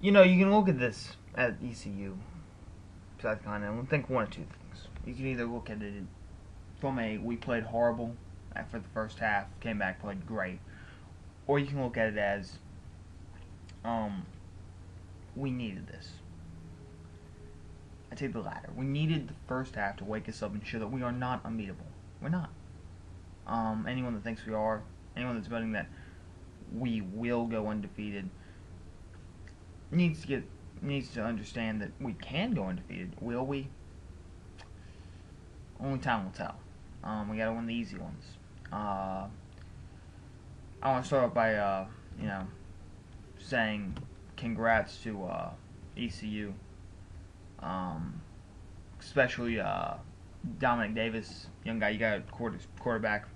You know, you can look at this at ECU, South Carolina, and think one of two things. You can either look at it from a we played horrible after the first half, came back, played great, or you can look at it as um, we needed this. I take the latter. We needed the first half to wake us up and show that we are not unbeatable. We're not. Anyone that thinks we are, anyone that's betting that we will go undefeated, needs to understand that we can go undefeated. Will we? Only time will tell. We gotta win the easy ones. I want to start off by saying congrats to ECU, especially Dominic Davis, young guy. You got a quarterback.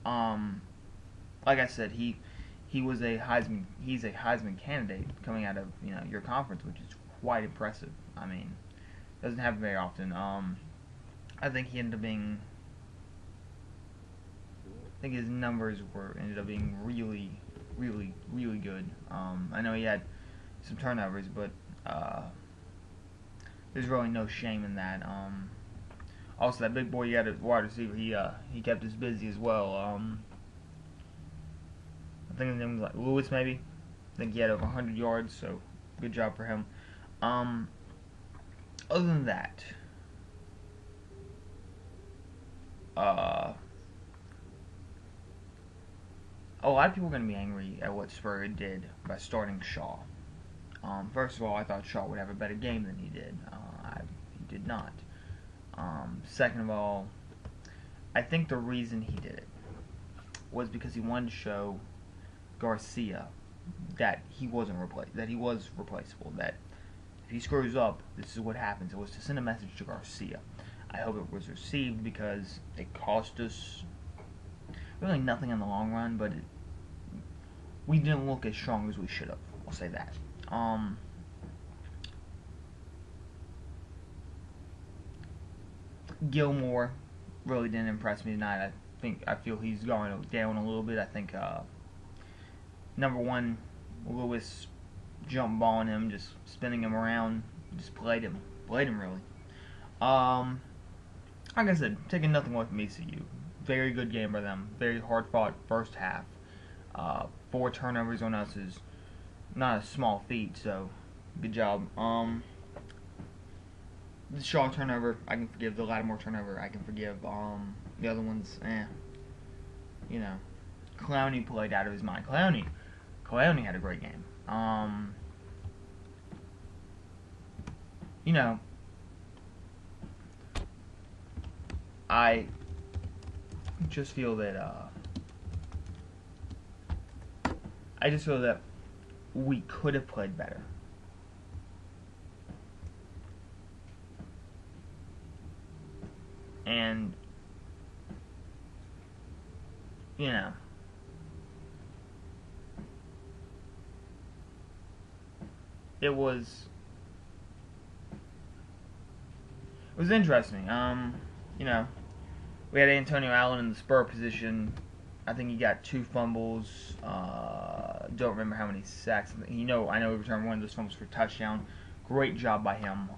Like I said, he was a Heisman. He's a Heisman candidate coming out of your conference, which is quite impressive. I mean, doesn't happen very often. I think he ended up being. I think his numbers ended up being really, really, really good. I know he had some turnovers, but there's really no shame in that. Also, that big boy you got at wide receiver, he kept us busy as well. I think his name was like Lewis, maybe. I think he had over 100 yards, so good job for him. Other than that, a lot of people are going to be angry at what Spurrier did by starting Shaw. First of all, I thought Shaw would have a better game than he did. He did not. Second of all, I think the reason he did it was because he wanted to show Garcia that he was replaceable. That if he screws up, this is what happens. It was to send a message to Garcia. I hope it was received because it cost us really nothing in the long run, but we didn't look as strong as we should have. I'll say that. Gilmore really didn't impress me tonight. I feel he's going down a little bit. I think number one, Lewis jump balling him, just spinning him around, just played him really. Like I said, taking nothing away from ECU. Very good game by them. Very hard fought first half. 4 turnovers on us is not a small feat, so good job. The Shaw turnover, I can forgive. The Lattimore turnover, I can forgive. The other ones, Clowney played out of his mind. Clowney had a great game. I just feel that we could have played better. And it was interesting. We had Antonio Allen in the spur position. I think he got 2 fumbles. Don't remember how many sacks. I know he returned one of those fumbles for a touchdown. Great job by him.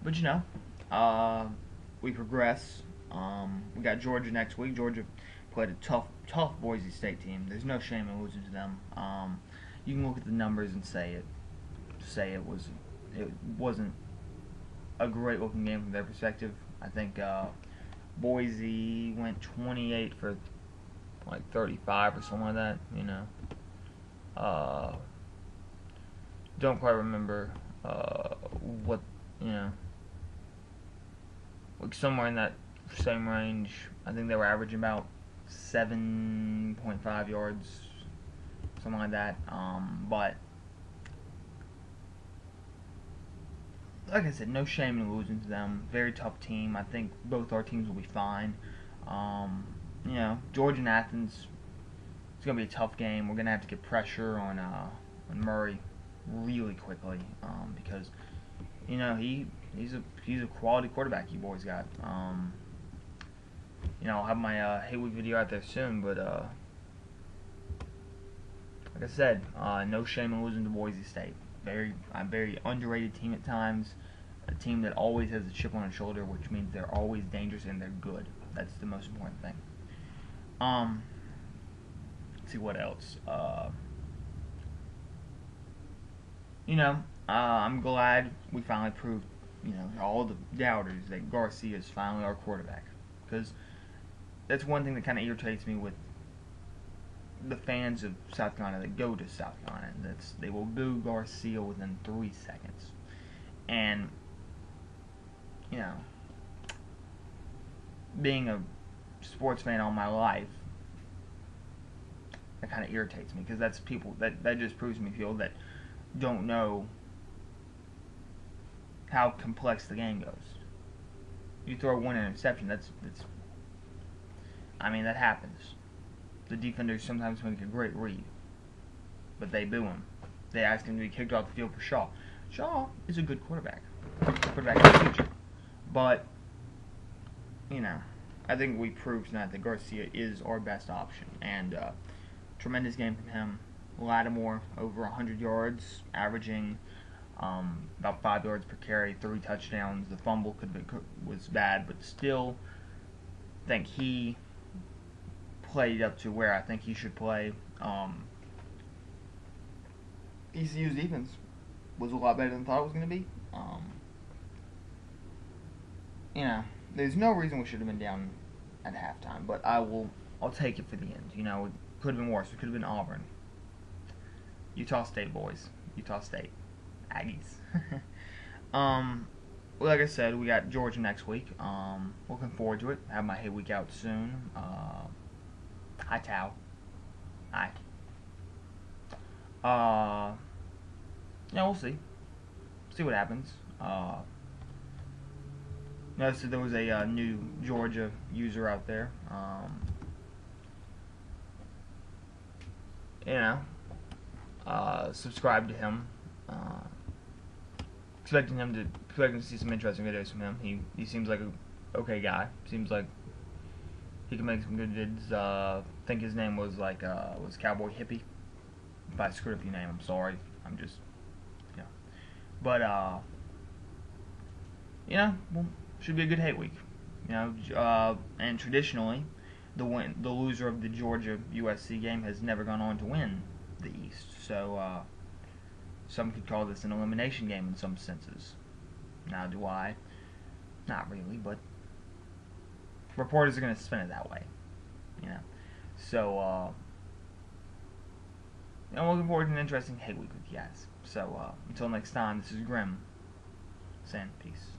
But we progress. We got Georgia next week. Georgia played a tough Boise State team. There's no shame in losing to them. You can look at the numbers and say it wasn't a great looking game from their perspective. I think Boise went 28 for like 35 or something like that. Don't quite remember what like somewhere in that same range. I think they were averaging about 7.5 yards, something like that. But like I said, no shame in losing to them. Very tough team. I think both our teams will be fine. Georgia and Athens, it's gonna be a tough game. We're gonna have to get pressure on Murray really quickly because he's a quality quarterback you boys got. I'll have my Haywood video out there soon, but like I said, no shame in losing to Boise State. A very underrated team at times. A team that always has a chip on its shoulder, which means they're always dangerous and they're good. That's the most important thing. Let's see what else. I'm glad we finally proved, all the doubters that Garcia is finally our quarterback. Because that's one thing that kind of irritates me with the fans of South Carolina that go to South Carolina. They will boo Garcia within 3 seconds. And, being a sports fan all my life, that kind of irritates me because that's people that just proves me people that don't know how complex the game goes. You throw one interception, that happens. The defenders sometimes make a great read, but they boo him. They ask him to be kicked off the field for Shaw. Shaw is a good quarterback in the future, but I think we proved tonight that Garcia is our best option, and tremendous game from him. Lattimore over 100 yards, averaging about 5 yards per carry, 3 touchdowns. The fumble was bad, but still, I think he played up to where I think he should play. ECU's defense was a lot better than I thought it was going to be. There's no reason we should have been down at halftime, but I'll take it for the end. It could have been worse. It could have been Auburn. Utah State boys. Utah State. Aggies. Like I said, we got Georgia next week. Looking forward to it. I have my hay week out soon. Hi, Tao. Hi. We'll see. See what happens. Noticed that there was a new Georgia user out there. Subscribe to him. Expecting to see some interesting videos from him. He seems like a okay guy. Seems like he can make some good vids. I think his name was was Cowboy Hippie. If I screwed up your name, I'm sorry. I'm just But well, should be a good hate week. And traditionally, the loser of the Georgia USC game has never gone on to win the East. So some could call this an elimination game in some senses. Now, do I? Not really, but reporters are going to spin it that way. So I'm looking forward to an interesting hate week with you guys. So until next time, this is Grim saying peace.